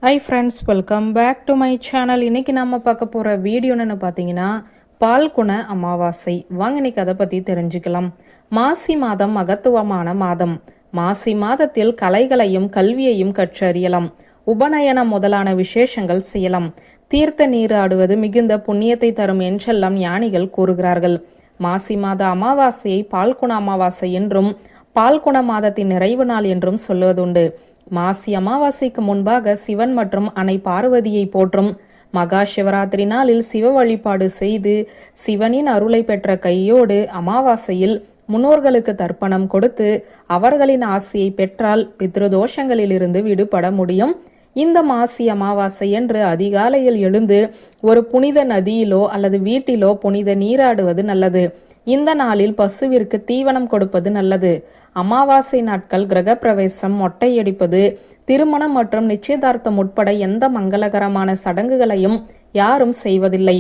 High friends, welcome back to my channel. இன்றைக்கி நம்ம பார்க்க போகிற வீடியோ என்னென்னு பார்த்தீங்கன்னா பால்குண அமாவாசை. வாங்க இன்னைக்கு அதை பற்றி தெரிஞ்சுக்கலாம். மாசி மாதம் மகத்துவமான மாதம். மாசி மாதத்தில் கலைகளையும் கல்வியையும் கற்றறியலாம். உபநயனம் முதலான விசேஷங்கள் செய்யலாம். தீர்த்த நீராடுவது மிகுந்த புண்ணியத்தை தரும் என்றெல்லாம் ஞானிகள் கூறுகிறார்கள். மாசி மாத அமாவாசையை பால்குண அமாவாசை என்றும் பால்குண மாதத்தின் நிறைவு நாள் என்றும் சொல்வதுண்டு. மாசி அமாவாசைக்கு முன்பாக சிவன் மற்றும் அன்னை பார்வதியை போற்றும் மகா சிவராத்திரி நாளில் சிவ வழிபாடு செய்து சிவனின் அருளை பெற்ற கையோடு அமாவாசையில் முன்னோர்களுக்கு தர்ப்பணம் கொடுத்து அவர்களின் ஆசையை பெற்றால் பித்ருதோஷங்களிலிருந்து விடுபட முடியும். இந்த மாசி அமாவாசை என்று அதிகாலையில் எழுந்து ஒரு புனித நதியிலோ அல்லது வீட்டிலோ புனித நீராடுவது நல்லது. இந்த நாளில் பசுவிற்கு தீவனம் கொடுப்பது நல்லது. அமாவாசை நாட்கள் கிரகப்பிரவேசம், மொட்டையடிப்பது, திருமணம் மற்றும் நிச்சயதார்த்தம் உட்பட எந்த மங்களகரமான சடங்குகளையும் யாரும் செய்வதில்லை.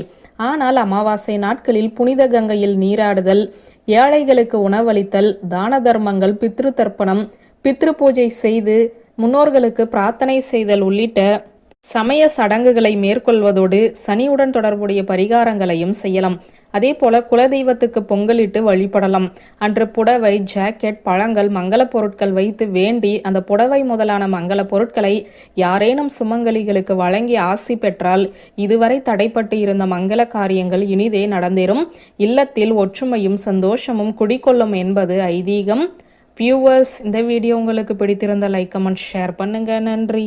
ஆனால் அமாவாசை நாட்களில் புனித கங்கையில் நீராடுதல், ஏழைகளுக்கு உணவளித்தல், தான தர்மங்கள், பித்ரு தர்ப்பணம், பித்ரு பூஜை செய்து முன்னோர்களுக்கு பிரார்த்தனை செய்தல் உள்ளிட்ட சமய சடங்குகளை மேற்கொள்வதோடு சனியுடன் தொடர்புடைய பரிகாரங்களையும் செய்யலாம். அதே போல குலதெய்வத்துக்கு பொங்கலிட்டு வழிபடலாம். அன்று புடவை, ஜாக்கெட், பழங்கள், மங்கள பொருட்கள் வைத்து வேண்டி அந்த புடவை முதலான மங்கள பொருட்களை யாரேனும் சுமங்கலிகளுக்கு வழங்கி ஆசி பெற்றால் இதுவரை தடைப்பட்டு இருந்த மங்கள காரியங்கள் இனிதே நடந்தேறும். இல்லத்தில் ஒற்றுமையும் சந்தோஷமும் குடிக்கொள்ளும் என்பது ஐதீகம். வியூவர்ஸ், இந்த வீடியோ உங்களுக்கு பிடித்திருந்த லைக், கமெண்ட், ஷேர் பண்ணுங்க. நன்றி.